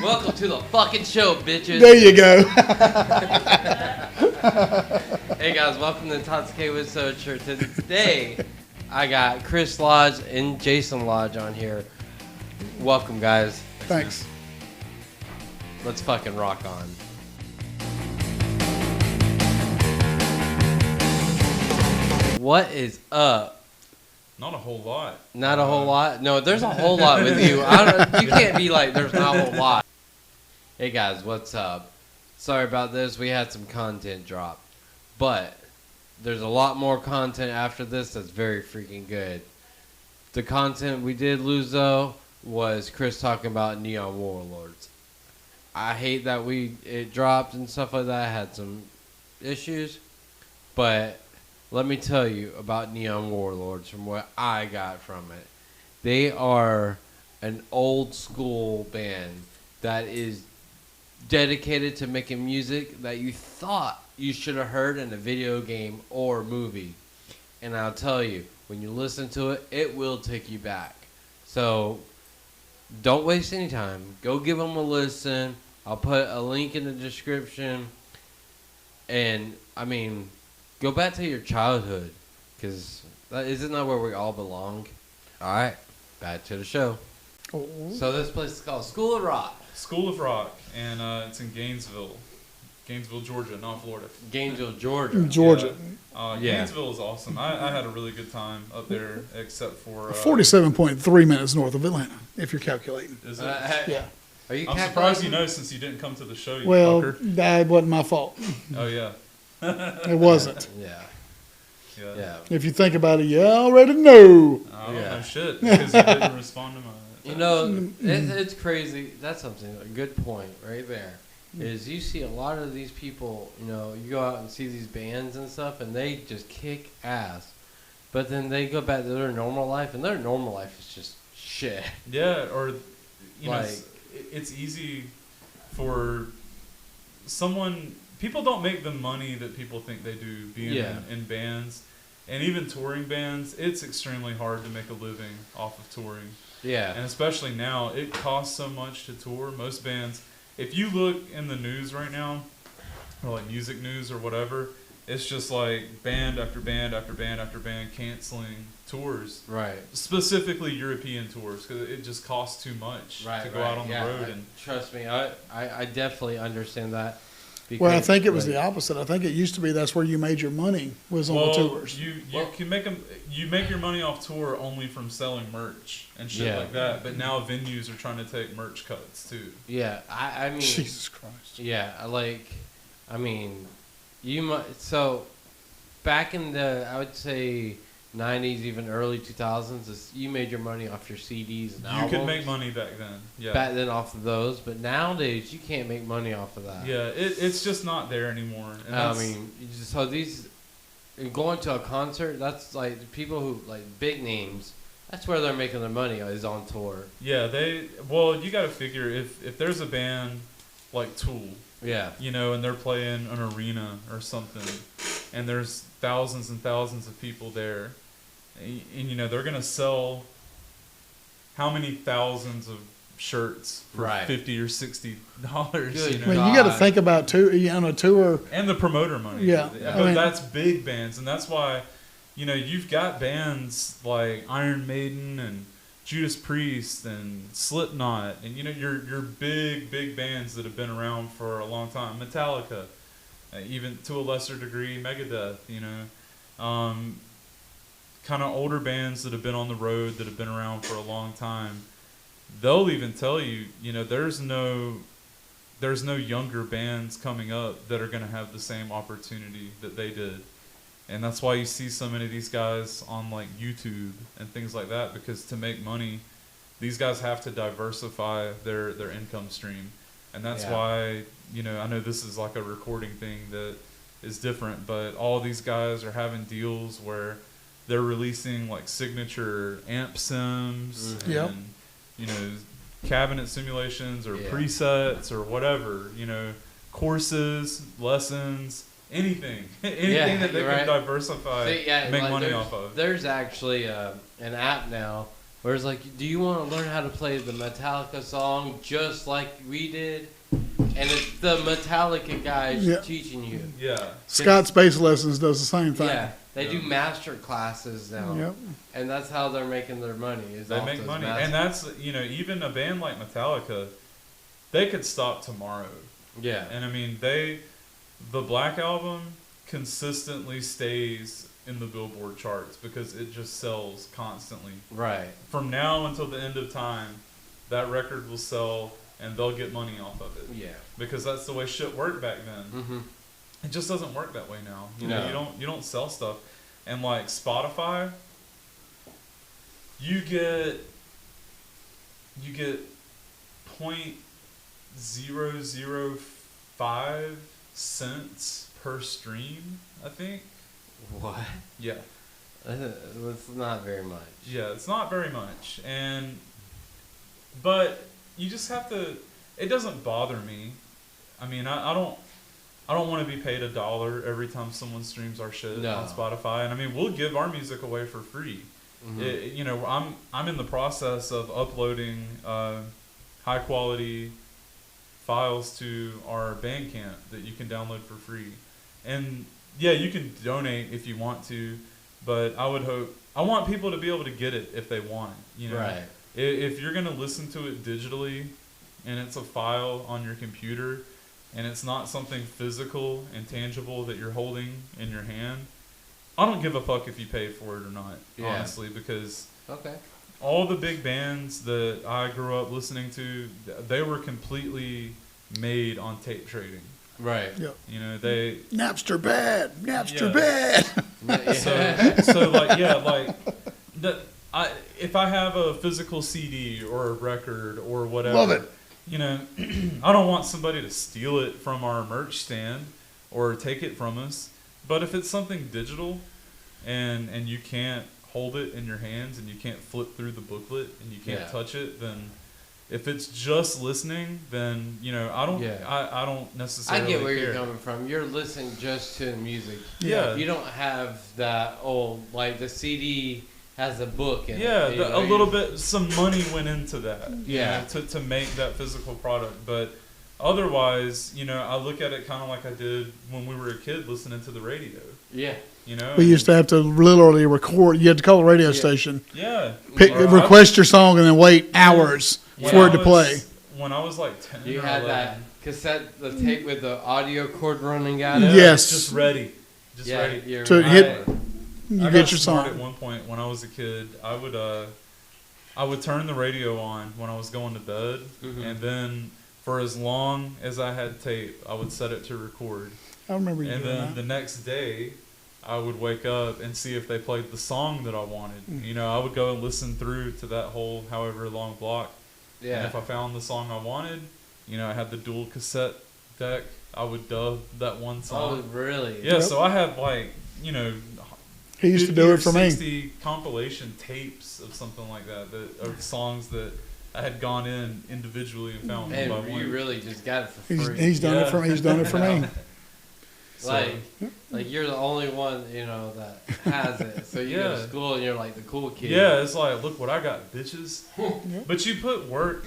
Welcome to the fucking show, bitches. There you go. Hey guys, welcome to Tatsuke with Socher. Today, I got Chris Lodge and Jason Lodge on here. Welcome, guys. Thanks. Let's fucking rock on. What is up? Not a whole lot. Not a whole lot? No, there's a whole lot with you. You can't be like, there's not a whole lot. Hey guys, what's up? Sorry about this. We had some content drop. But there's a lot more content after this that's very freaking good. The content we did lose, though, was Chris talking about Neon Warloards. I hate that it dropped and stuff like that. I had some issues. But let me tell you about Neon Warlords from what I got from it. They are an old school band that is dedicated to making music that you thought you should have heard in a video game or movie. And I'll tell you, when you listen to it, it will take you back. So don't waste any time. Go give them a listen. I'll put a link in the description. And, I mean, go back to your childhood, because isn't that where we all belong? All right, back to the show. Oh. So this place is called School of Rock. School of Rock, and it's in Gainesville, Georgia, not Florida. Gainesville, Georgia. Yeah. Gainesville is awesome. I had a really good time up there, except for 47.3 minutes north of Atlanta, if you're calculating. Is it? Yeah. Are you? I'm surprised you know, since you didn't come to the show. You well, fucker. that wasn't my fault. Oh yeah. It wasn't. Yeah. If you think about it, you already know. I don't know shit, because you didn't respond to my. You know, it's crazy. That's something, a good point right there. Is you see a lot of these people, you know, you go out and see these bands and stuff, and they just kick ass. But then they go back to their normal life, and their normal life is just shit. Yeah, or, you like, know, it's easy for someone. People don't make the money that people think they do being in bands. And even touring bands, it's extremely hard to make a living off of touring. Yeah. And especially now, it costs so much to tour. Most bands, if you look in the news right now, or like music news or whatever, it's just like band after band after band after band canceling tours. Right. Specifically European tours, because it just costs too much to go out on the road. And trust me, I definitely understand that. Well, I think it was the opposite. I think it used to be that's where you made your money was on the tours. You can make them. You make your money off tour only from selling merch and shit like that. But now venues are trying to take merch cuts too. Yeah, I mean, Jesus Christ. Yeah, I mean, you might. So back in the, I would say, 90s, even early 2000s, you made your money off your CDs and albums. You could make money back then. Yeah. Back then off of those, but nowadays you can't make money off of that. Yeah, it's just not there anymore. And I mean, so going to a concert, that's like the people who, like, big names, that's where they're making their money, is on tour. Yeah, you got to figure if there's a band like Tool, you know, and they're playing an arena or something, and there's thousands and thousands of people there, and you know, they're going to sell how many thousands of shirts for $50 or $60. You know? I mean, you got to think about on a tour and the promoter money. Yeah, but that's big bands, and that's why, you know, you've got bands like Iron Maiden and Judas Priest and Slipknot, and you know, your big bands that have been around for a long time. Metallica, even to a lesser degree, Megadeth. You know, kind of older bands that have been on the road, that have been around for a long time. They'll even tell you, you know, there's no younger bands coming up that are going to have the same opportunity that they did. And that's why you see so many of these guys on like YouTube and things like that, because to make money, these guys have to diversify their income stream. And that's why, you know, I know this is like a recording thing that is different, but all these guys are having deals where they're releasing like signature amp sims and, you know, cabinet simulations or presets or whatever, you know, courses, lessons, anything that they can diversify, make money off of. There's actually an app now Where it's like, do you want to learn how to play the Metallica song just like we did? And it's the Metallica guys teaching you. Yeah. Scott Space Lessons does the same thing. Yeah, they do master classes now. Yep. And that's how they're making their money. Is They off make those money. master- And that's, even a band like Metallica, they could stop tomorrow. Yeah. And I mean, the Black Album consistently stays in the Billboard charts because it just sells constantly. Right. From now until the end of time, that record will sell and they'll get money off of it. Yeah. Because that's the way shit worked back then. Mm-hmm. It just doesn't work that way now. No. You don't sell stuff. And like Spotify, you get 0.005 cents per stream, I think. What? Yeah. It's not very much. Yeah, it's not very much. But you just have to, it doesn't bother me. I mean, I don't want to be paid $1 every time someone streams our shit on Spotify. And I mean, we'll give our music away for free. Mm-hmm. I'm in the process of uploading high quality files to our Bandcamp that you can download for free. And yeah, you can donate if you want to, but I want people to be able to get it if they want it. Right. If you're gonna listen to it digitally, and it's a file on your computer, and it's not something physical and tangible that you're holding in your hand, I don't give a fuck if you pay for it or not, honestly, because all the big bands that I grew up listening to, they were completely made on tape trading. Right. Yep. They Napster bad. Bad. If I have a physical CD or a record or whatever, Love it. I don't want somebody to steal it from our merch stand or take it from us. But if it's something digital and you can't hold it in your hands and you can't flip through the booklet and you can't touch it, then if it's just listening, then I don't necessarily I get where care. you're coming from. You're listening just to the music. Yeah. You don't have that like the CD has a book in it. Yeah, a little bit, some money went into that. Yeah. To make that physical product. But otherwise, I look at it kind of like I did when we were a kid listening to the radio. Yeah. We used to have to literally record. You had to call the radio station. Yeah. Request your song and then wait hours for it to play. When I was like 10 you or had 11, that cassette, the tape with the audio cord running out of it. Yes. Just ready. Ready. To hit. You I get got your smart song. at one point when I was a kid. I would turn the radio on when I was going to bed, and then for as long as I had tape, I would set it to record. I remember you And doing then that. the next day, I would wake up and see if they played the song that I wanted. I would go and listen through to that whole however long block. Yeah. And if I found the song I wanted, I had the dual cassette deck. I would dub that one song. Oh, really? Yeah. So I had He used to do it for me. 60 compilation tapes of something like that, of songs that I had gone in individually and found one by And one. you really just got it for free. He's done it for me. He's done it for me. Like you're the only one, that has it. So you go to school and you're like the cool kid. Yeah, it's like, look what I got, bitches. But you put work.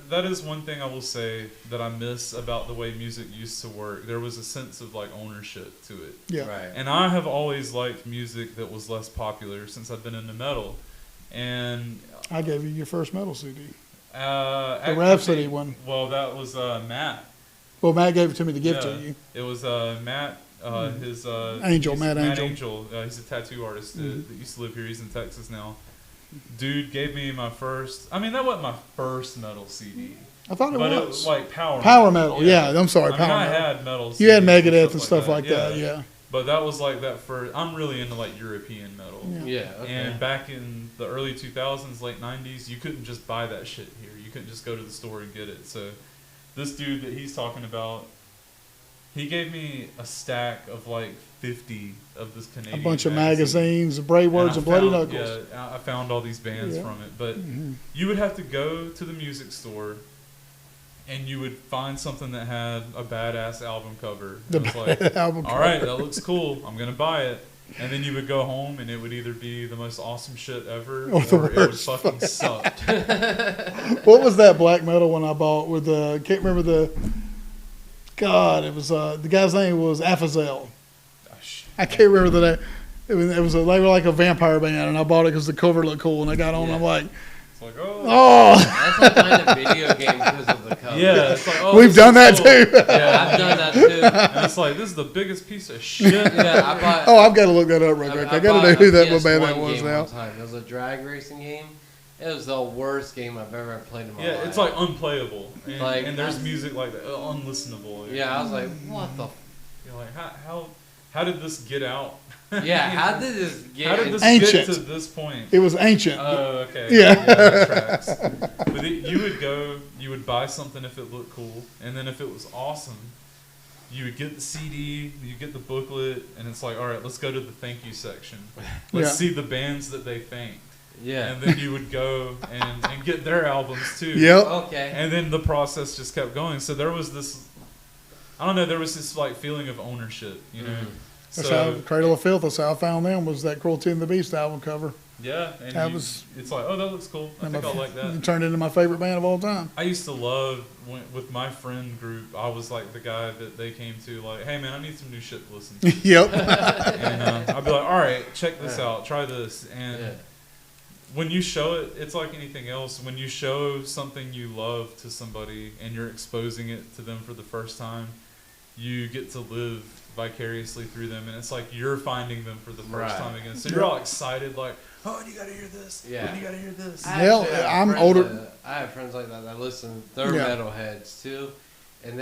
That is one thing I will say that I miss about the way music used to work. There was a sense of like ownership to it. Yeah. Right. And I have always liked music that was less popular since I've been into metal. And I gave you your first metal CD. the Rhapsody one. Well, that was Matt. Well, Matt gave it to me to give to you. It was Matt. His Angel, Matt Angel. He's a tattoo artist that used to live here. He's in Texas now. Dude gave me my first. I mean, that wasn't my first metal CD. I thought it But was. it was like power Metal. Yeah, I'm sorry, I power mean, metal. I had metal CDs. You had and Megadeth and stuff like that. Yeah. But that was like that first. I'm really into like European metal. Yeah. Okay. And back in the early 2000s, late 90s, you couldn't just buy that shit here. You couldn't just go to the store and get it. So this dude that he's talking about, he gave me a stack of like 50 of this Canadian A bunch of magazine. magazines, Brave Words, and Bloody Knuckles. Yeah, I found all these bands from it. But you would have to go to the music store and you would find something that had a badass album cover. It was like, Album all cover. right, that looks cool. I'm going to buy it. And then you would go home, and it would either be the most awesome shit ever, Or the it would worst. fucking suck. What was that black metal one I bought with the? Can't remember the. God, it was the guy's name was Azazel. I can't remember the name. They were like a vampire band, and I bought it because the cover looked cool, and I got on. Yeah. I'm like, It's like, oh. That's like playing a video game because of the cover. Yeah, it's like, oh, we've this done is that cool. too. Yeah, I've done that too. And it's like, this is the biggest piece of shit. Yeah, I bought. Oh, I've got to look that up real quick. I got to know bought who a that band PS1 that was game now. one time. It was a drag racing game. It was the worst game I've ever played in my life. Yeah, it's like unplayable. And, Like, and there's music like that, unlistenable. Yeah, I was like, what the? You're like, how did this get out? Yeah, how did this get? How did this Ancient. get to this point? It was ancient. Oh, okay. Yeah. That tracks. But you would buy something if it looked cool, and then if it was awesome, you would get the CD, you get the booklet, and it's like, all right, let's go to the thank you section. Let's Yeah. see the bands that they thanked. Yeah. And then you would go and get their albums too. Yep. Okay. And then the process just kept going. So there was this, I don't know, there was this like feeling of ownership, you know. That's So how Cradle of Filth. That's how I found them. Was that Cruelty and the Beast album cover? yeah, and That was- it's like, oh, that looks cool. I think I'll like that. It turned into my favorite band of all time. I used to love with my friend group. I was like the guy that they came to, like, hey man, I need some new shit to listen to. Yep. And I'd be like, all right, check this out, try this. And Yeah. when you show it, it's like anything else. When you show something you love to somebody and you're exposing it to them for the first time, you get to live vicariously through them, and it's like you're finding them for the first Right. time again. So you're all excited, like, oh, you gotta hear this. Yeah. You gotta hear this. I Hell, actually have I'm friends older- I have friends like that listen. They're Yeah. metalheads too, and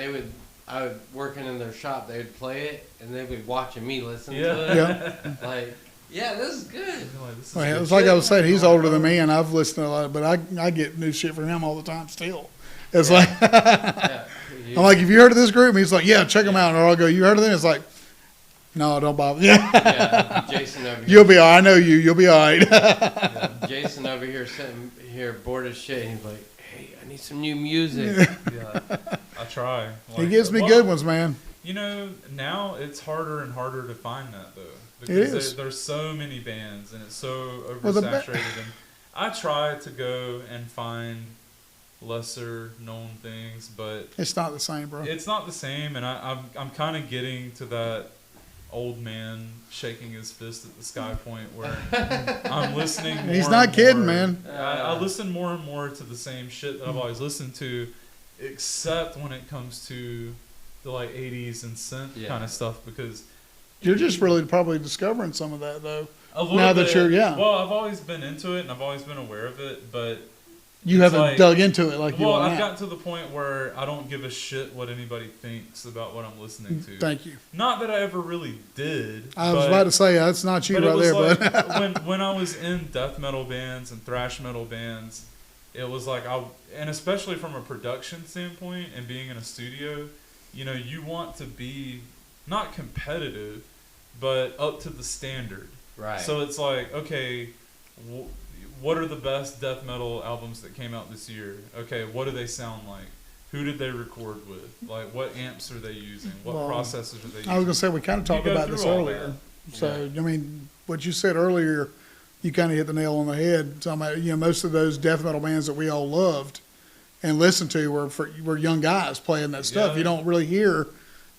I would working in their shop. They would play it, and they'd be watching me listen Yeah. to it. Yeah. Like, yeah, this is good. You're like, this is Well, good it's like shit. I was saying, he's older than me, and I've listened to a lot, but I get new shit from him all the time still. It's like, Yeah. I'm like, have you heard of this group? And he's like, yeah, check them out. Or I'll go, you heard of them? It's like, no, don't bother. Yeah, Yeah, Jason over here. you'll be all right. I know you. You'll be all right. Yeah, Jason over here sitting here bored as shit. He's like, hey, I need some new music. Yeah, I try. He Like, gives me well, good ones, man. You know, now it's harder and harder to find that though, It because is. there's so many bands and it's so Well, the oversaturated. And I try to go and find lesser known things, but It's not the same, bro. it's not the same. And I'm kind of getting to that old man shaking his fist at the sky point where I'm listening. More He's not and kidding, more. man. I listen more and more to the same shit that I've always listened to, except when it comes to the like 80s and synth Yeah. kind of stuff, because You're just really probably discovering some of that, though. a little Now that bit- you're- yeah. Well, I've always been into it and I've always been aware of it, but You It's haven't like- dug into it like you well, are I've now. gotten to the point where I don't give a shit what anybody thinks about what I'm listening to. Thank you. Not that I ever really did. I was but- about to say, that's not you But it right was there, like, but when I was in death metal bands and thrash metal bands, it was like and especially from a production standpoint and being in a studio, you know, you want to be not competitive, but up to the standard. Right. So it's like, okay, what are the best death metal albums that came out this year? Okay, what do they sound like? Who did they record with? Like, what amps are they using? What Well, processors are they using? I was gonna say we kind of talked go about this through all earlier. that. So I mean, what you said earlier, you kind of hit the nail on the head. Talking about, you know, most of those death metal bands that we all loved and listened to were young guys playing that stuff. Yeah. You don't really hear,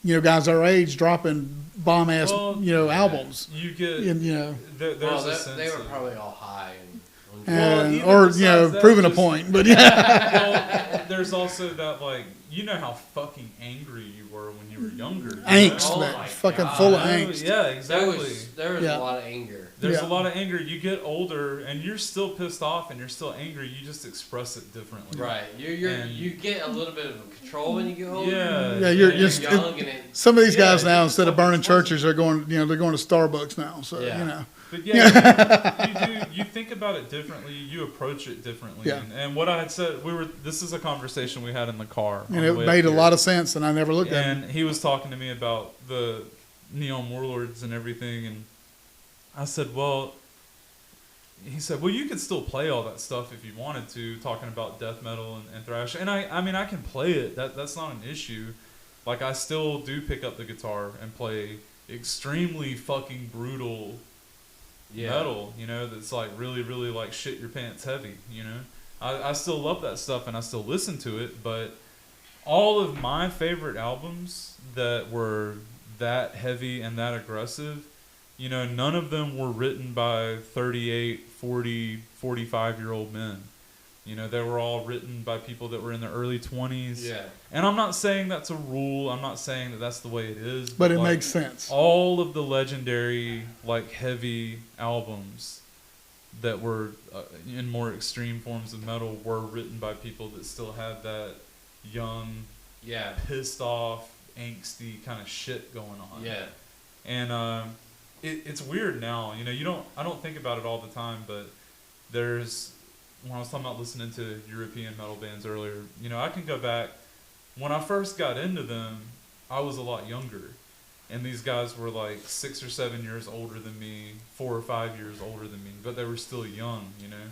you know, guys our age dropping bomb ass, Well, you know, albums. You get, And, you know, there's well, a sense they were of- probably all high and Well, and, even or you besides know, that, proving a just- point. But yeah, well, there's also that, like, you know how fucking angry you were when you were younger. angst, Oh man, my fucking God. full of Oh, angst. yeah, there exactly. was Yeah. a lot of anger. There's Yeah. a lot of anger. You get older and you're still pissed off and you're still angry. You just express it differently. Right. And- You get a little bit of control when you get older. Yeah. Yeah, you're You're just young and it, some of these Yeah, guys now, it's instead of fucking burning expensive. churches, they're going, you know, they're going to Starbucks now. So Yeah. you know, But yeah, you think about it differently. You approach it differently. Yeah. And what I had said, this is a conversation we had in the car. on and the it way up made a here. lot of sense, and I never looked at it. And he was talking to me about the Neon Warlords and everything, and I said, well, he said, well, you could still play all that stuff if you wanted to, talking about death metal and thrash. And I mean, I can play it. That's not an issue. Like, I still do pick up the guitar and play extremely fucking brutal metal, you know, that's like really, really like shit your pants heavy, you know. I still love that stuff and I still listen to it, but all of my favorite albums that were that heavy and that aggressive, you know, none of them were written by 38, 40, 45-year-old men. You know, they were all written by people that were in their early 20s. Yeah. And I'm not saying that's a rule. I'm not saying that that's the way it is. But it like, makes sense. All of the legendary, like, heavy albums that were in more extreme forms of metal were written by people that still had that young, pissed off, angsty kind of shit going on. Yeah. And it's weird now. You know, I don't think about it all the time, but there's, when I was talking about listening to European metal bands earlier, you know, I can go back. When I first got into them, I was a lot younger. And these guys were like 6 or 7 years older than me, 4 or 5 years older than me, but they were still young, you know.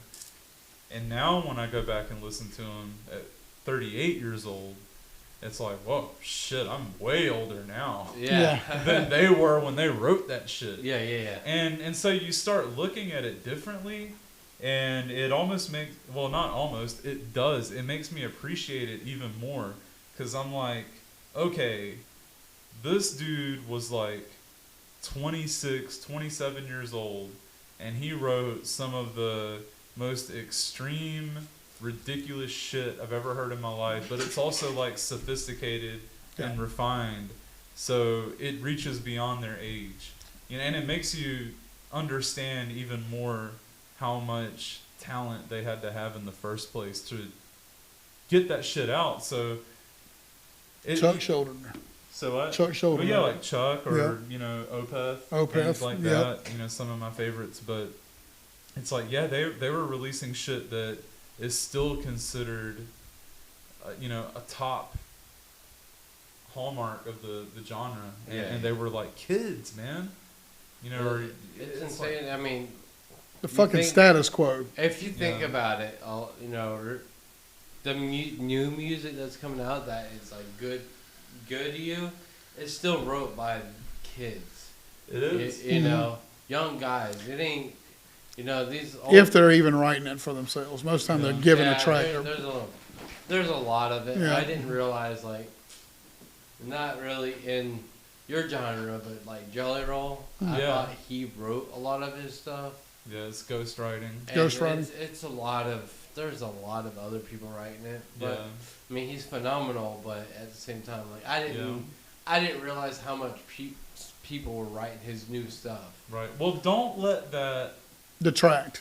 And now when I go back and listen to them at 38 years old, it's like, whoa, shit, I'm way older now than they were when they wrote that shit. Yeah. And so you start looking at it differently, and it almost makes, well, not almost, it does. It makes me appreciate it even more, because I'm like, okay, this dude was like 26, 27 years old, and he wrote some of the most extreme, ridiculous shit I've ever heard in my life, but it's also like sophisticated and refined, so it reaches beyond their age, you know, and it makes you understand even more how much talent they had to have in the first place to get that shit out. So Chuck Schuldiner. So what? Chuck Schuldiner. Well, yeah, like Chuck or you know, Opeth, things like that. You know, some of my favorites, but it's like, yeah, they were releasing shit that is still considered, you know, a top hallmark of the genre, and they were like kids, man. You know, well, it's insane. Like, I mean, the fucking status quo. If you think about it, you know, the new music that's coming out that is like good to you, it's still wrote by kids. It is. You know, young guys. It ain't. You know, these old, if they're even writing it for themselves, most of the time they're given a track. There's a lot of it. Yeah. I didn't realize, like, not really in your genre, but like Jelly Roll. I thought he wrote a lot of his stuff. Yeah, it's ghostwriting. It's a lot of. There's a lot of other people writing it. But I mean, he's phenomenal. But at the same time, like, I didn't realize how much people were writing his new stuff. Right. Well, don't let that detract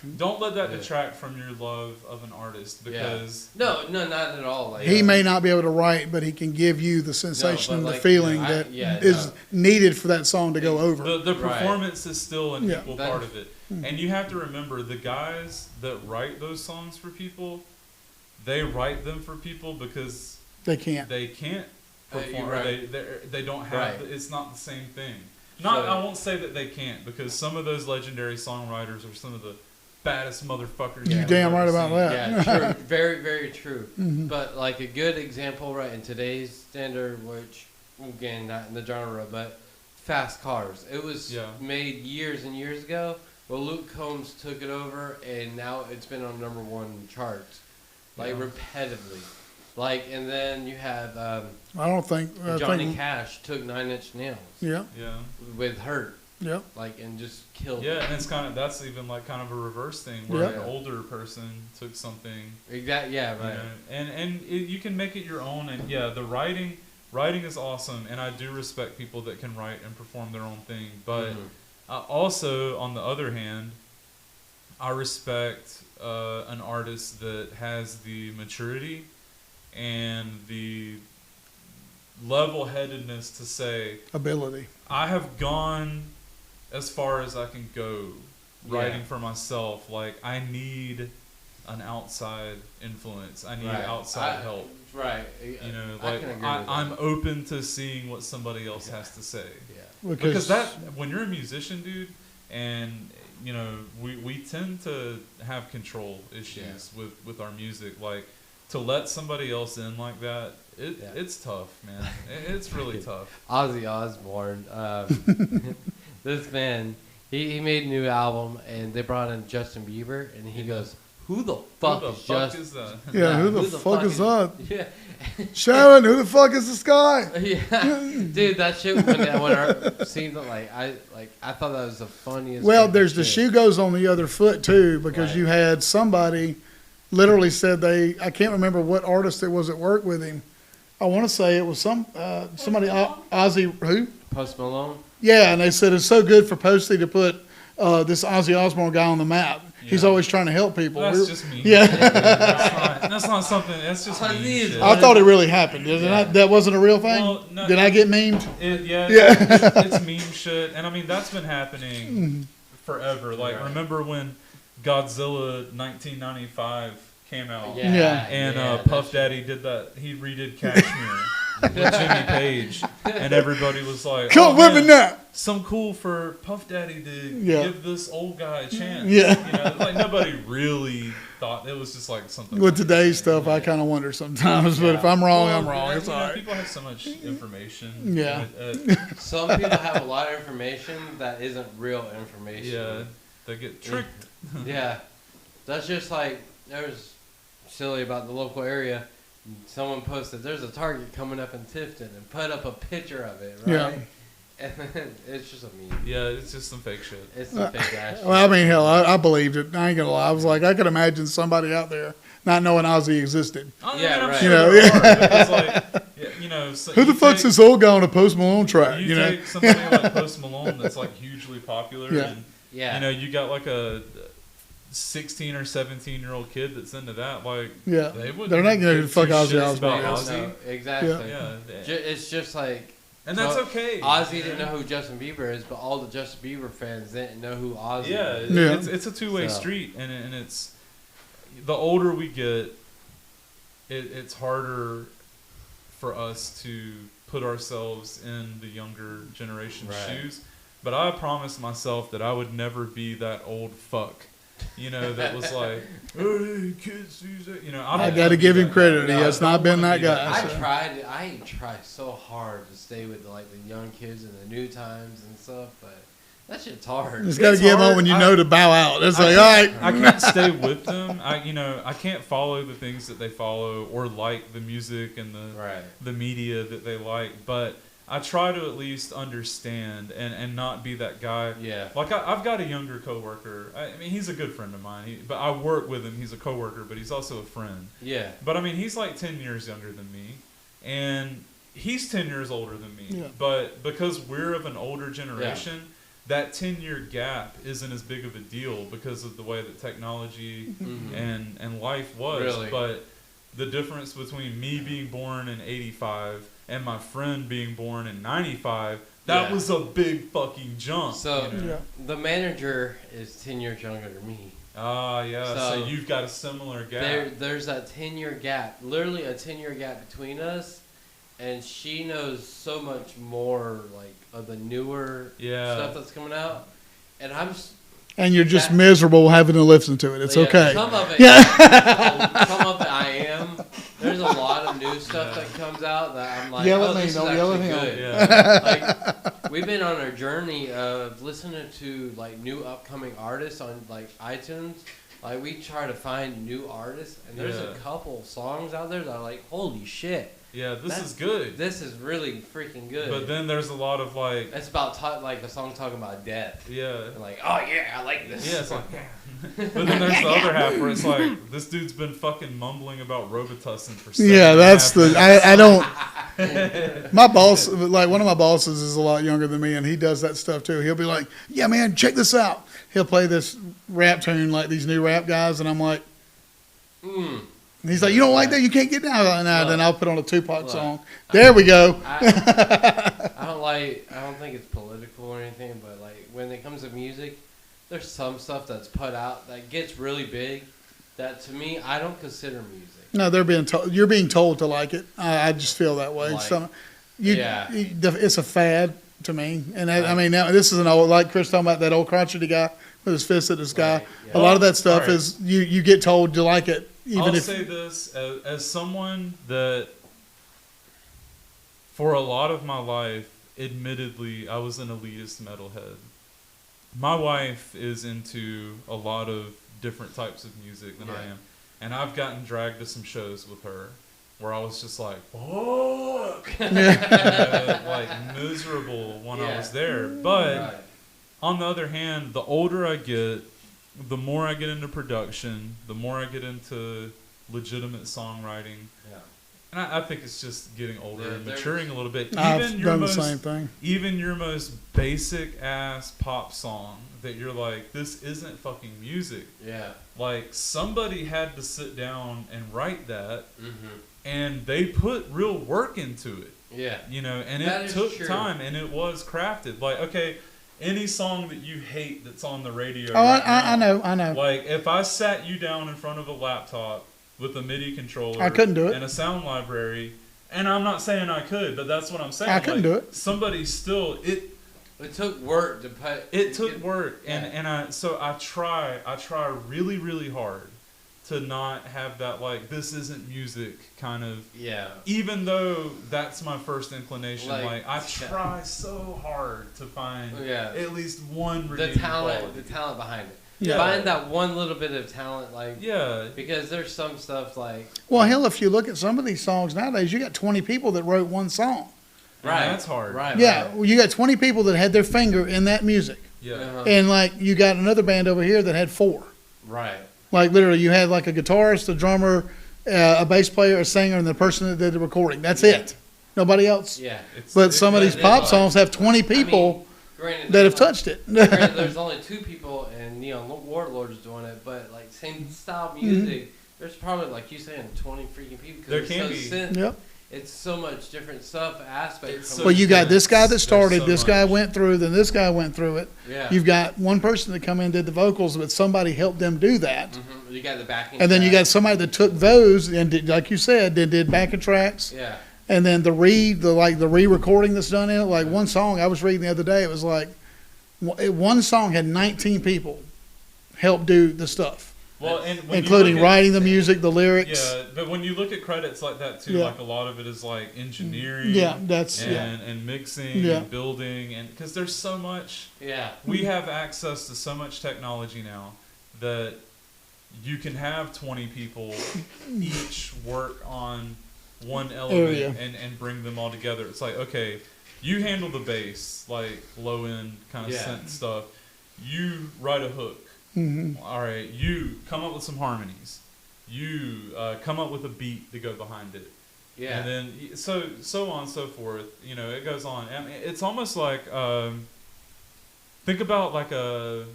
from your love of an artist, because no, not at all. Like, he may not be able to write, but he can give you the sensation and the feeling that is needed for that song to go over. The performance is still an equal part of it. And you have to remember, the guys that write those songs for people, they write them for people because they can't perform. They don't have. It's not the same thing. I won't say that they can't, because some of those legendary songwriters are some of the baddest motherfuckers. You damn right about that. Yeah, true. Very, very true. Mm-hmm. But like a good example, right, in today's standard, which again not in the genre, but Fast Cars. It was made years and years ago. Well, Luke Combs took it over, and now it's been on #1 charts, like repetitively. Like, and then you have Johnny Cash took 9 Inch Nails. Yeah. With Hurt. Yeah. Like, and just killed. Yeah, and it's that's even like kind of a reverse thing where an older person took something. Exactly. Yeah. Right. You know, and you can make it your own, and the writing is awesome, and I do respect people that can write and perform their own thing, but also on the other hand, I respect an artist that has the maturity and the level-headedness to say, ability, I have gone as far as I can go writing for myself. Like, I need an outside influence. I need outside help. Right. You know, like, I'm open to seeing what somebody else has to say. Yeah. Because that, when you're a musician, dude, and you know, we tend to have control issues with our music. Like, to let somebody else in like that, it's tough, man. It's really tough. Ozzy Osbourne, this man, he made a new album, and they brought in Justin Bieber, and he goes, "Who the fuck is that? Yeah, who the fuck is that? Yeah. Sharon, who the fuck is this guy? Yeah, dude, that shit when I seen it, I thought that was the funniest. Well, there's the shit. shoe goes on the other foot too, because Right. you had somebody literally said I can't remember what artist it was that worked with him. I want to say it was somebody, Ozzy, who? Post Malone. Yeah, and they said it's so good for Posty to put this Ozzy Osbourne guy on the map. He's Yeah. always trying to help people. That's just me. Yeah. That's not something. That's just me. Shit. I thought it really happened. That wasn't a real thing? Well, no, Did I get memed? It's meme shit, and I mean that's been happening forever. Like, Right. remember when Godzilla 1995 came out? Yeah. And Puff Daddy did that. He redid Kashmir with Jimmy Page, and everybody was like, Come with me now. Some cool for Puff Daddy to Yeah. give this old guy a chance. Yeah. You know, like nobody really thought it was just like something. With today's stuff, I kind of wonder sometimes, but if I'm wrong, I'm Well, wrong. It's you all know, right. people have so much information. Yeah. Some people have a lot of information that isn't real information. Yeah, they get tricked. Yeah, that's just like there was silly about the local area. Someone posted there's a Target coming up in Tifton and put up a picture of it, right? Yeah. And then it's just a meme. Yeah, it's just some fake shit. It's some fake ass shit. Well, I mean, hell, I believed it. I ain't gonna lie. I was like, I could imagine somebody out there not knowing Ozzy existed. Oh, Yeah, man, I'm right. sure You know, there are, because, like, yeah, you know, so Who you the fuck's take- this old guy on a Post Malone track? You You know? take somebody like Post Malone that's like hugely popular, Yeah. and Yeah. you know, you got like a 16 or 17-year-old kid that's into that. Like, Yeah. they wouldn't They're not gonna give fuck two Ozzy shits Osbourne. about is. Ozzy. No, exactly. Yeah, It's just like, and that's so okay. Ozzy you didn't know? know who Justin Bieber is, but all the Justin Bieber fans didn't know who Ozzy Yeah, is. Yeah. it's a two-way So. street, and it's the older we get, it's harder for us to put ourselves in the younger generation's Right. shoes. But I promised myself that I would never be that old fuck, you know, that was like, hey, kids, these are-" you know. I don't got to wanna give be him that credit. guy. He No, has I not don't been wanna that be guy. I so. tried so hard to stay with the young kids and the new times and stuff, but that shit's hard. Just got to It's give on hard. when you I- know to bow out. It's like, all right. I can't stay with them. I can't follow the things that they follow or like the music and Right. the media that they like, but I try to at least understand and not be that guy. Yeah. Like I've got a younger coworker. I mean, he's a good friend of mine. But I work with him. He's a coworker, but he's also a friend. Yeah. But I mean, he's like 10 years younger than me, and he's 10 years older than me. Yeah. But because we're of an older generation, that 10-year gap isn't as big of a deal because of the way that technology Mhm. and life was. Really? But the difference between me being born in 85 and my friend being born in 95, that Yeah. was a big fucking jump. So you know? Yeah. the manager is 10 years younger than me. Ah, yeah. So So you've got a similar gap. There's that 10-year gap, literally a 10-year gap between us, and she knows so much more like of the newer Yeah. stuff that's coming out, and And you're just That- miserable having to listen to it. It's yeah, okay. Some of it, Yeah. some of it I am. There's a lot of new stuff that comes out that I'm like, Yell at oh, me, this is don't yell at actually him. good. Yeah. Like, we've been on a journey of listening to like new upcoming artists on like iTunes. Like we try to find new artists, and there's Yeah. a couple songs out there that are like, holy shit, Yeah, this That's- is good. this is really freaking good. But then there's a lot of like, it's about like a song talking about death. yeah. And like, oh yeah, I like this. Yeah, it's like, but then there's the other half where it's like, this dude's been fucking mumbling about Robitussin for 7 Yeah, that's and a the. half I don't. My boss, like one of my bosses, is a lot younger than me, and he does that stuff too. He'll be like, "Yeah, man, check this out." He'll play this rap tune, like these new rap guys, and I'm like, Mm. and he's like, "You don't like that? You can't get down." And Look. then I'll put on a Tupac Look. song. There we go. I don't think it's political or anything, but like when it comes to music, there's some stuff that's put out that gets really big that to me I don't consider music. No, they're being told. You're being told to like it. I just feel that way. Like, So, yeah. it's a fad to me. And I Right. mean, now this is an old, like Chris talking about that old crotchety guy with his fist at the sky. Right, yeah. A lot of that stuff Alright. is you get told to like it I'll say this as someone that, for a lot of my life, admittedly, I was an elitist metalhead. My wife is into a lot of different types of music than I am. And I've gotten dragged to some shows with her where I was just like, fuck! Like, miserable when I was there. But, on the other hand, the older I get, the more I get into production, the more I get into legitimate songwriting. Yeah. And I think it's just getting older and maturing a little bit. I've done the same thing. Even your most basic ass pop song that you're like, this isn't fucking music. Yeah. Like, somebody had to sit down and write that, and they put real work into it. Yeah. You know, and it took time, and it was crafted. Like, okay, any song that you hate that's on the radio I know. Like, if I sat you down in front of a laptop with a MIDI controller, I couldn't do it, and a sound library, and I'm not saying I could, but that's what I'm saying. I couldn't do it. Somebody still it took work to put. It took work, and I try really, really hard to not have that, like, this isn't music kind of. Yeah. Even though that's my first inclination, like I try so hard to find at least one redeeming quality. The talent behind it. Yeah. Find that one little bit of talent, like, because there's some stuff like. Well, hell, if you look at some of these songs nowadays, you got 20 people that wrote one song. Right, that's hard. Right. Yeah, well, you got 20 people that had their finger in that music. Yeah. And like you got another band over here that had 4. Right. Like literally, you had like a guitarist, a drummer, a bass player, a singer, and the person that did the recording. That's it. Nobody else. Yeah. But some of these pop songs have 20 people that have touched it. Granted, there's only 2 people in Neon Warloards doing it, but like same style music. There's probably, like you saying, 20 freaking people. There can be. Yep. It's so much different stuff, aspects. Well, you got this guy that started, this guy went through, then this guy went through it. Yeah. You've got one person that come in and did the vocals, but somebody helped them do that. Mm-hmm. You got the backing. And then you got somebody that took those and did, like you said, did backing tracks. Yeah. And then the re-recording that's done in it. Like one song I was reading the other day, it was like one song had 19 people help do the stuff. Well, and including writing the music, the lyrics. Yeah, but when you look at credits like that too, like a lot of it is like engineering, and mixing, and building, and because there's so much. Yeah, we have access to so much technology now that you can have 20 people each work on one element and bring them all together. It's like, okay, you handle the bass, like low end kind of synth stuff. You write a hook. Mm-hmm. All right, you come up with some harmonies. You come up with a beat to go behind it. Yeah. And then so on and so forth. You know, it goes on. I mean, it's almost like think about like a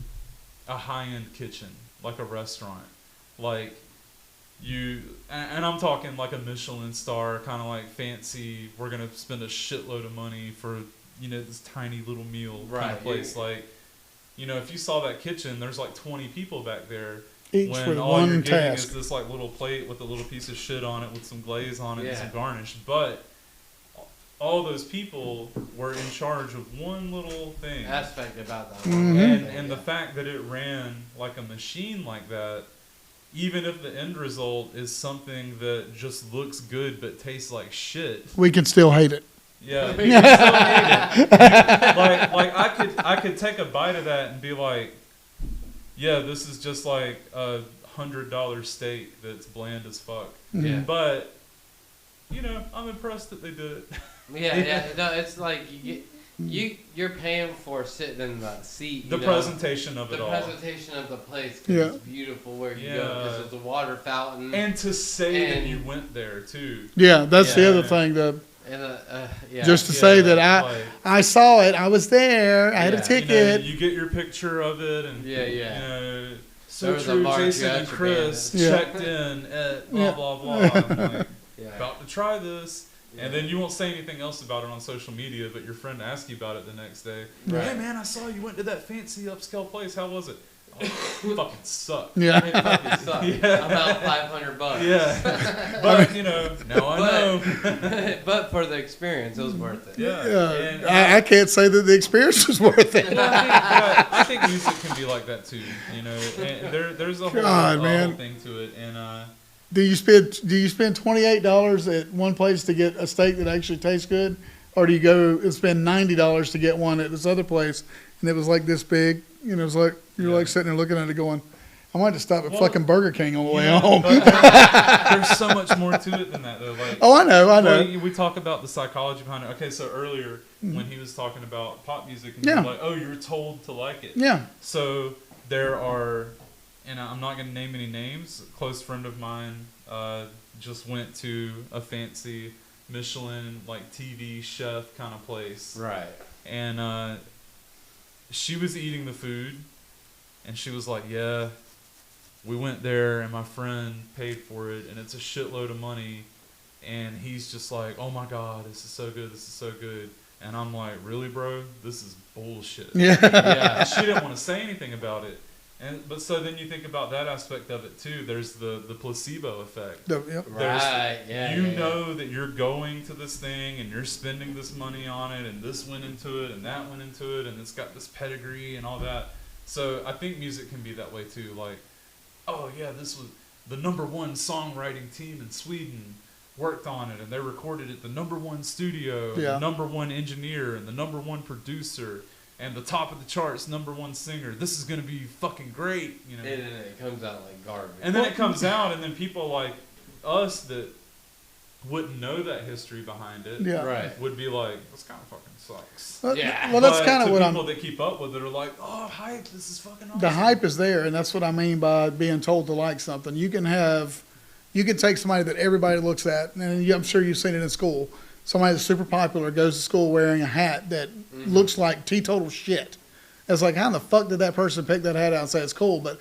high-end kitchen, like a restaurant. Like you and I'm talking like a Michelin star, kind of like fancy. We're gonna spend a shitload of money for, you know, this tiny little meal kind of place. Yeah. Like, you know, if you saw that kitchen, there's like 20 people back there. Each when with all one you're getting task. is this like little plate with a little piece of shit on it with some glaze on it and some garnish. But all those people were in charge of one little thing. Aspect about that. Mm-hmm. And the fact that it ran like a machine like that, even if the end result is something that just looks good but tastes like shit, we can still hate it. Yeah, we can still hate it. Like I could take a bite of that and be like, yeah, this is just like a $100 steak that's bland as fuck. Yeah. But, you know, I'm impressed that they did it. Yeah. No, it's like you're paying for sitting in the seat. The presentation of it all. The presentation of the place. Cause it's beautiful where you go. Because there's a water fountain. And to say that you went there, too. Yeah, that's the other thing. Just to say that I saw it, I was there, I had a ticket. You get your picture of it, and you know, so true. Jason and Chris checked in at blah blah blah. I'm like, about to try this, and then you won't say anything else about it on social media, but your friend asks you about it the next day. Right. Hey man, I saw you went to that fancy upscale place. How was it? Oh, it fucking sucked. Yeah. It fucking sucked. About $500. Yeah. But, you know, now I know. But for the experience, it was worth it. Yeah. I can't say that the experience was worth it. Well, I think music can be like that too. You know, and there's a whole thing to it. And Do you spend $28 at one place to get a steak that actually tastes good, or do you go and spend $90 to get one at this other place, and it was like this big? You know, it's like you're like sitting there looking at it, going, "I might have to stop at fucking Burger King on the way home." There's so much more to it than that, though. Like, I know. Well, we talk about the psychology behind it. Okay, so earlier when he was talking about pop music, and you were like, "Oh, you're told to like it." Yeah. So there are. And I'm not going to name any names. A close friend of mine just went to a fancy Michelin like TV chef kind of place. Right. And she was eating the food, and she was like, "Yeah, we went there, and my friend paid for it, and it's a shitload of money." And he's just like, "Oh my God, this is so good. This is so good." And I'm like, "Really, bro? This is bullshit." Yeah. Yeah. She didn't want to say anything about it. But so then you think about that aspect of it too. There's the placebo effect. Yep. Right. Yeah. You know that you're going to this thing and you're spending this money on it, and this went into it and that went into it, and it's got this pedigree and all that. So I think music can be that way too. Like, oh yeah, this was the #1 songwriting team in Sweden worked on it, and they recorded it. The #1 studio, the #1 engineer, and the #1 producer. And the top of the charts, #1 singer. This is gonna be fucking great, you know. And then it comes out like garbage. And then it comes out, and then people like us that wouldn't know that history behind it, Right. would be like, "This kind of fucking sucks." Yeah. Well, that's kind of what people that keep up with it are like, "Oh, hype! This is fucking awesome." The hype is there, and that's what I mean by being told to like something. You can take somebody that everybody looks at, and I'm sure you've seen it in school. Somebody that's super popular goes to school wearing a hat that looks like teetotal shit. It's like, how in the fuck did that person pick that hat out and say it's cool? But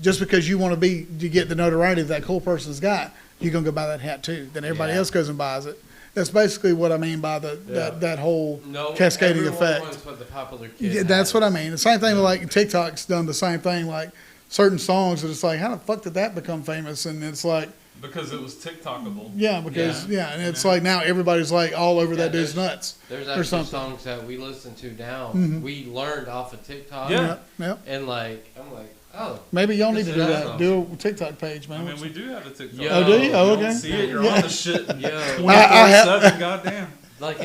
just because you get the notoriety that cool person's got, you're going to go buy that hat too. Then everybody else goes and buys it. That's basically what I mean by that whole cascading effect. Wants what the popular kid Yeah, that's what I mean. The same thing with like TikTok's done the same thing. Like certain songs, it's like, how the fuck did that become famous? And it's like, because it was TikTokable. Yeah, because and it's like now everybody's like all over that dude's nuts. There's actually songs that we listen to now. We learned off of TikTok. Yeah. And like I'm like, oh, maybe y'all need to do that. Do a TikTok page, man. I mean, we do have a TikTok. Oh, do you? Oh, okay. Don't see it. You're on the shit. 24/7. Goddamn. Like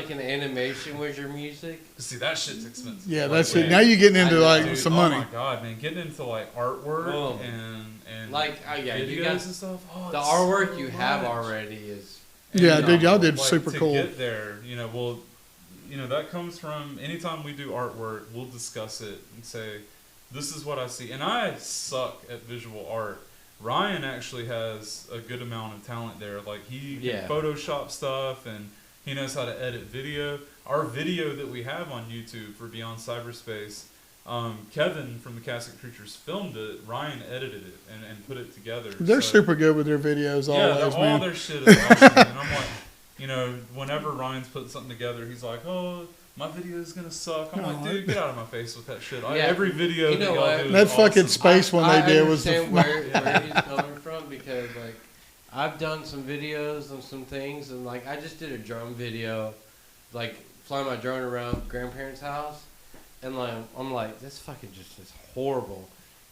an animation with your music. See, that shit's expensive. Yeah, that's it. Now you're getting into like some money. Oh my god, man, getting into like artwork and like videos and stuff. Oh, the artwork you have already is. Yeah, dude, y'all did like, super cool. To get there, that comes from anytime we do artwork, we'll discuss it and say, this is what I see. And I suck at visual art. Ryan actually has a good amount of talent there. Like he can Photoshop stuff and he knows how to edit video. Our video that we have on YouTube for Beyond Cyberspace, Kevin from the Casket Creatures filmed it. Ryan edited it and put it together. They're super good with their videos. Always, all their shit is awesome. And I'm like, whenever Ryan's putting something together, he's like, "Oh, my video is gonna suck." I'm like, "Dude, get out of my face with that shit." Every video that y'all do is that awesome. fucking space one they did was the where he's coming from, because like I've done some videos of some things, and like I just did a drone video, like flying my drone around grandparents' house, and like I'm like, this fucking just is horrible.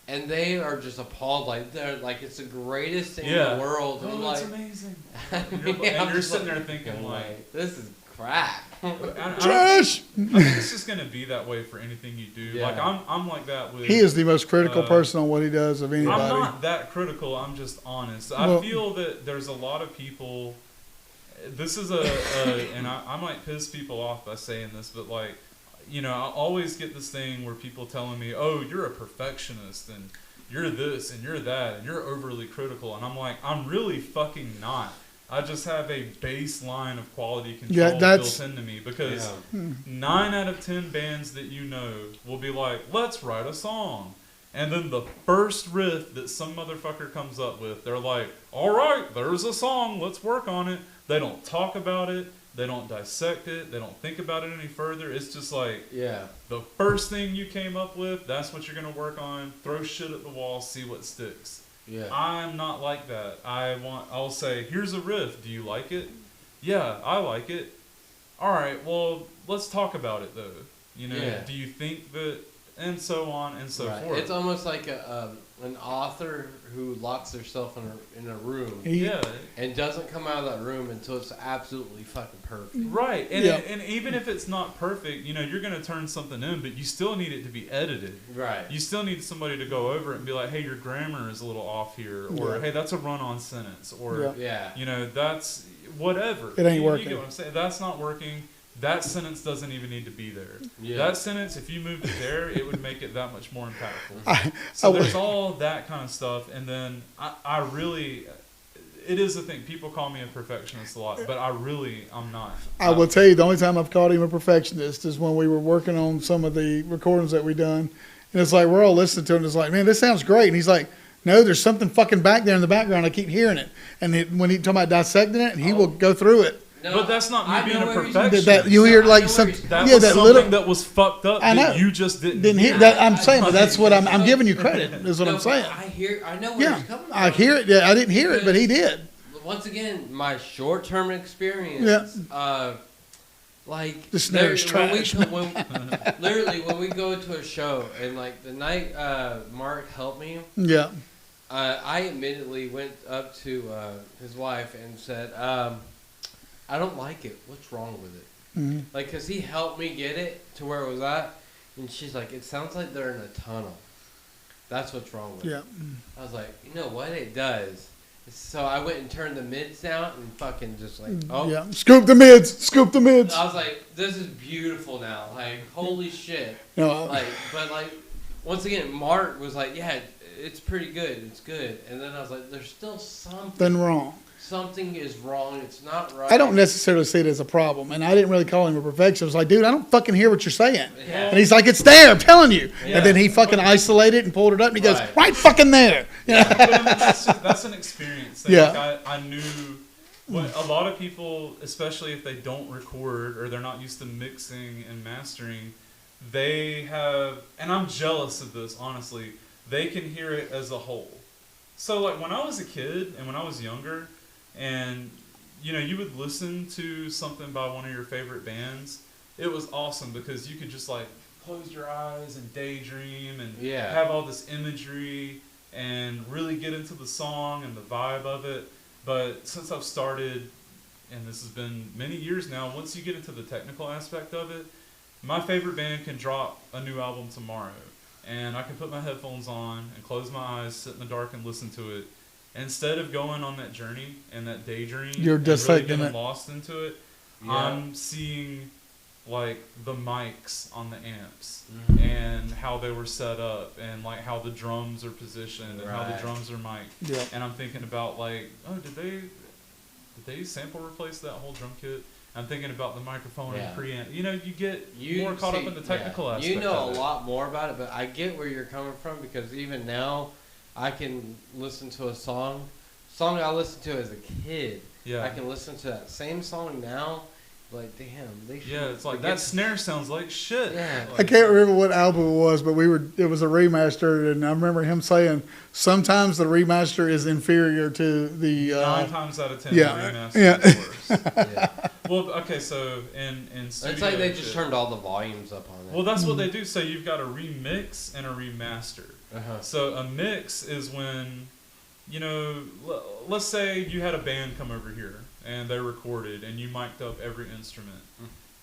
And they are just appalled, like they're like, it's the greatest thing in the world. Oh, I'm that's like, amazing. and you're sitting there thinking like, this is crap. Trash. I think it's just gonna be that way for anything you do. Yeah. Like I'm like that with. He is the most critical person on what he does of anybody. I'm not that critical. I'm just honest. I feel that there's a lot of people. This is and I might piss people off by saying this, but like, I always get this thing where people telling me, "Oh, you're a perfectionist and you're this and you're that and you're overly critical," and I'm like, I'm really fucking not. I just have a baseline of quality control built into me, because 9 out of 10 bands that will be like, let's write a song. And then the first riff that some motherfucker comes up with, they're like, all right, there's a song, let's work on it. They don't talk about it. They don't dissect it. They don't think about it any further. It's just like, the first thing you came up with, that's what you're going to work on. Throw shit at the wall, see what sticks. Yeah. I'm not like that. I'll say, here's a riff. Do you like it? Yeah, I like it. All right, well, let's talk about it though. Do you think that and so on and so Right. forth. It's almost like an author who locks herself in a room Yeah. and doesn't come out of that room until it's absolutely fucking perfect. Right. And, Yeah. and even if it's not perfect, you know, you're going to turn something in, but you still need it to be edited. Right. You still need somebody to go over it and be like, hey, your grammar is a little off here. Or, Yeah. hey, that's a run-on sentence. Or, Yeah. you know, that's whatever. It ain't you working. get what I'm saying? That's not working. That sentence doesn't even need to be there. Yeah. That sentence, if you moved it there, it would make it that much more impactful. So there's all that kind of stuff. And then I really, it is a thing. People call me a perfectionist a lot, but I'm not. I will tell you, the only time I've called him a perfectionist is when we were working on some of the recordings that we done. And it's like, we're all listening to it, and it's like, man, this sounds great. And he's like, no, there's something fucking back there in the background. I keep hearing it. And when he talking about dissecting it, he will go through it. No, But that's not me I being know a where he's- perfectionist. That you hear like some, That yeah, was that something little. that was fucked up I know. that you just didn't Didn't hear hear. that. I'm saying, but that's what I'm giving you credit. Is what No, I'm but saying. I know where Yeah, he's coming from. I hear it. Yeah, I didn't hear it, but he did. Once again, my short-term experience. Yeah. Like The snare is trash. Literally, when we go to a show, and like the night Mark helped me, Yeah. I immediately went up to his wife and said, "I don't like it. What's wrong with it?" Mm-hmm. Like, cause he helped me get it to where it was at, and she's like, "It sounds like they're in a tunnel. That's what's wrong with Yeah. it." I was like, "You know what? It does." So I went and turned the mids down and fucking just like, oh. Yeah. Scoop the mids. Scoop the mids. I was like, this is beautiful now. Like, holy shit. No, Like, but like, once again, Mark was like, yeah, it's pretty good. It's good. And then I was like, there's still something. then wrong. Something is wrong. It's not right. I don't necessarily see it as a problem, and I didn't really call him a perfectionist. I was like, dude, I don't fucking hear what you're saying. Yeah. And he's like, it's there, I'm telling you. Yeah. And then he fucking isolated it and pulled it up, and he goes, Right. right fucking there. But I mean, that's an experience thing. Yeah. Like I knew what a lot of people, especially if they don't record or they're not used to mixing and mastering, they have, and I'm jealous of this, honestly, they can hear it as a whole. So like when I was a kid and when I was younger, and you know, you would listen to something by one of your favorite bands, it was awesome because you could just like close your eyes and daydream and Yeah. have all this imagery and really get into the song and the vibe of it. But since I've started, and this has been many years now, once you get into the technical aspect of it, my favorite band can drop a new album tomorrow, and I can put my headphones on and close my eyes, sit in the dark and listen to it. Instead of going on that journey and that daydream You're and just really like getting in it. lost into it, Yeah. I'm seeing like the mics on the amps Mhm. and how they were set up and like how the drums are positioned and how the Right. drums are mic'd. Yeah. And I'm thinking about like, oh, did they sample replace that whole drum kit? I'm thinking about the microphone Yeah. and preamp. You know, you get You more caught see- up in the technical yeah. aspect. You know of a it. lot more about it, but I get where you're coming from because even now, I can listen to a song I listened to as a kid. Yeah. I can listen to that same song now. Like, damn, they should. Yeah, it's like get- that snare sounds like shit. Yeah. I can't remember what album it was, but it was a remaster, and I remember him saying sometimes the remaster is inferior to the. 9 times out of 10, yeah, the remaster yeah. is worse. Yeah. Well, okay, so in studio It's like they just shit- turned all the volumes up on it. Well, that's what they do. So you've got a remix and a remaster. Uh-huh. So a mix is when, you know, let's say you had a band come over here and they recorded and you mic'd up every instrument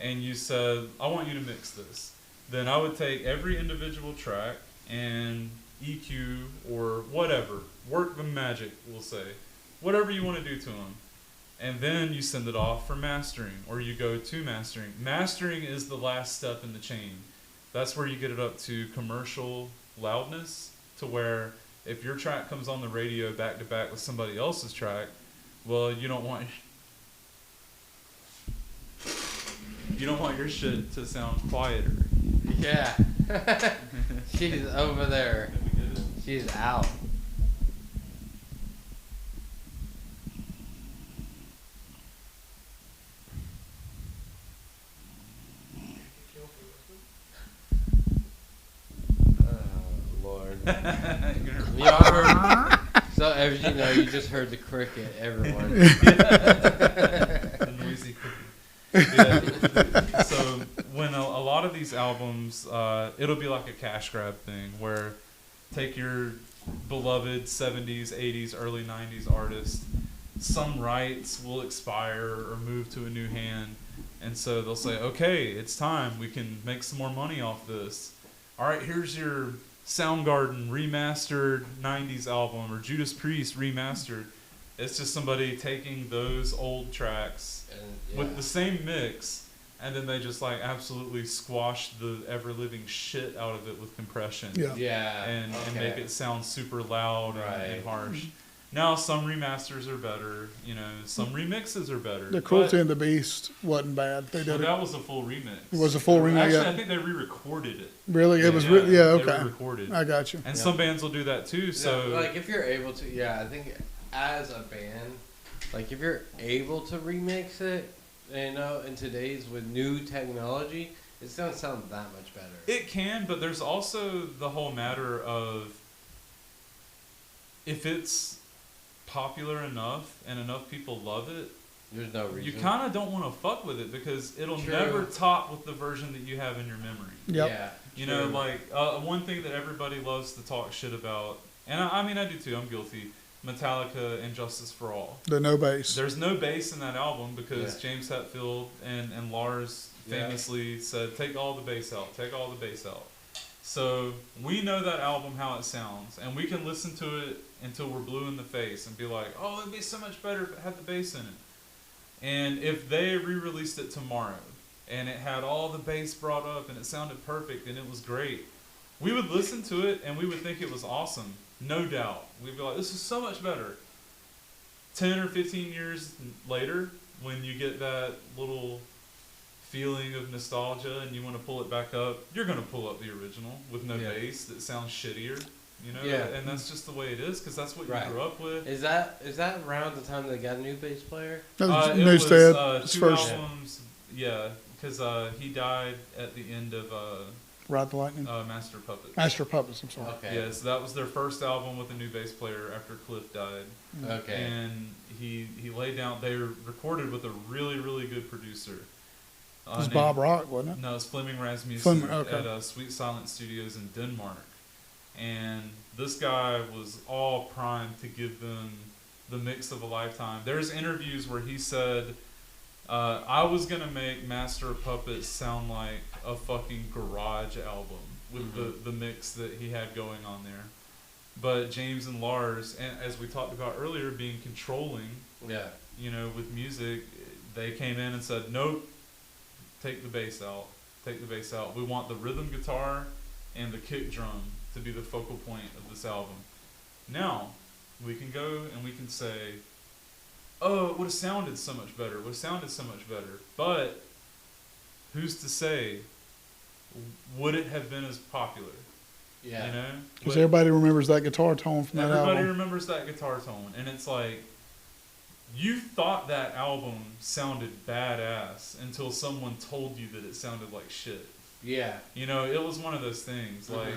and you said, I want you to mix this. Then I would take every individual track and EQ or whatever, work the magic, we'll say, whatever you want to do to them. And then you send it off for mastering or you go to mastering. Mastering is the last step in the chain. That's where you get it up to commercial loudness to where if your track comes on the radio back to back with somebody else's track, well, you don't want your shit to sound quieter. Yeah. She's over there. She's out. Lord. Y'all heard, so as you know, you just heard the cricket, everyone. The noisy cookie. Yeah, so when a lot of these albums, it'll be like a cash grab thing where take your beloved 70s, 80s, early 90s artist, some rights will expire or move to a new hand, and so they'll say, okay, it's time, we can make some more money off this. All right, here's your Soundgarden remastered 90s album, or Judas Priest remastered. It's just somebody taking those old tracks with the same mix, and then they just like absolutely squash the ever living shit out of it with compression. And make it sound super loud and harsh. Now some remasters are better, you know, some remixes are better. The Cruelty and the Beast wasn't bad. They did that was a full remix. It was a full remix. Actually, yeah. I think they re-recorded it. Really? It was okay. They re-recorded. I got you. And some bands will do that too. So like if you're able to, I think as a band, like if you're able to remix it, you know, in today's with new technology, it's gonna sound that much better. It can, but there's also the whole matter of if it's popular enough and enough people love it, there's no reason. You kind of don't want to fuck with it because it'll never top with the version that you have in your memory. Yep. Yeah. You know, like one thing that everybody loves to talk shit about, and I mean I do too. I'm guilty. Metallica and Justice for All. The no bass. There's no bass in that album because James Hetfield and Lars famously said, take all the bass out, take all the bass out. So we know that album, how it sounds, and we can listen to it until we're blue in the face and be like, oh, it'd be so much better if it had the bass in it. And if they re-released it tomorrow and it had all the bass brought up and it sounded perfect and it was great, we would listen to it and we would think it was awesome. No doubt. We'd be like, this is so much better. 10 or 15 years later, when you get that little feeling of nostalgia and you want to pull it back up, you're going to pull up the original with no bass that sounds shittier. You know? And that's just the way it is because that's what you grew up with. Is that around the time they got a new bass player? It was two first albums. Yeah, because he died at the end of... Ride the Lightning? Master of Puppets. Master of Puppets, I'm sorry. Okay. Yeah, so that was their first album with a new bass player after Cliff died. Okay. And he laid down, they recorded with a really, really good producer. It was Bob Rock, wasn't it? No, it's Fleming Rasmussen okay. at Sweet Silence Studios in Denmark. And this guy was all primed to give them the mix of a lifetime. There's interviews where he said, I was going to make Master of Puppets sound like a fucking garage album with the mix that he had going on there. But James and Lars, and as we talked about earlier, being controlling, you know, with music, they came in and said, nope, take the bass out. Take the bass out. We want the rhythm guitar and the kick drum to be the focal point of this album. Now, we can go and we can say, oh, it would have sounded so much better. It would have sounded so much better. But who's to say, would it have been as popular? Yeah. You know? Because everybody remembers that guitar tone from that album. Everybody remembers that guitar tone. And it's like, you thought that album sounded badass until someone told you that it sounded like shit. Yeah. You know, it was one of those things. Like,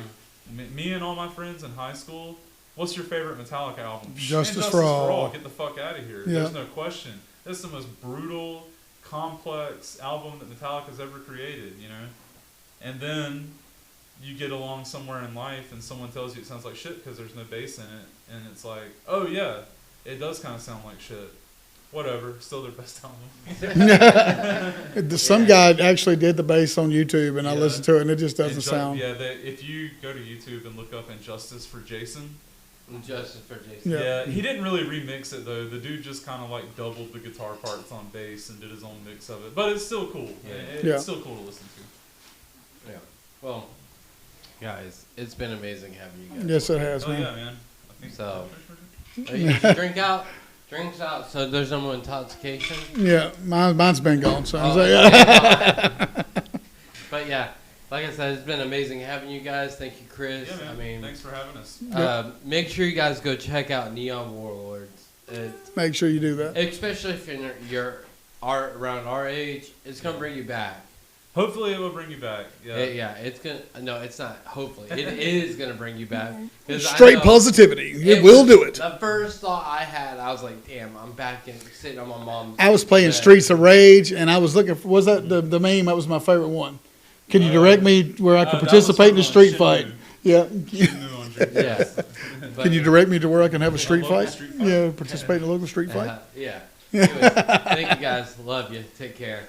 me and all my friends in high school, what's your favorite Metallica album? Justice for All. Get the fuck out of here. Yeah. There's no question. That's the most brutal, complex album that Metallica's ever created, you know? And then you get along somewhere in life and someone tells you it sounds like shit because there's no bass in it. And it's like, oh yeah, it does kind of sound like shit. Whatever, still their best album. Some guy actually did the bass on YouTube, and I listened to it, and it just doesn't sound. Yeah, if you go to YouTube and look up "Injustice for Jason," Yeah, he didn't really remix it though. The dude just kind of like doubled the guitar parts on bass and did his own mix of it. But it's still cool. It's still cool to listen to. Yeah. Well, guys, it's been amazing having you guys. Yes, it has, man. Yeah, man. I think so. Drinks out, so there's no more intoxication. Yeah, mine's been gone. So But yeah, like I said, it's been amazing having you guys. Thank you, Chris. Yeah, man. I mean, thanks for having us. Make sure you guys go check out Neon Warlords. Make sure you do that. Especially if you're around our age, it's gonna bring you back. Hopefully, it will bring you back. Yeah. It's gonna. No, it's not. Hopefully, it is gonna bring you back. Straight positivity. It will do it. The first thought I had, I was like, "Damn, I'm back and sitting on my mom's." I was playing bed. Streets of Rage, and I was looking for. Was that the meme? That was my favorite one. Can you direct me where I can that was participate in a from, street Shenmue. fight? Yeah. Shenmue on Dreamcast. Yeah. But- Can you direct me to where I can have a A street local fight? street fight? Yeah, participate in a local street fight. Yeah. Anyways, thank you guys. Love you. Take care.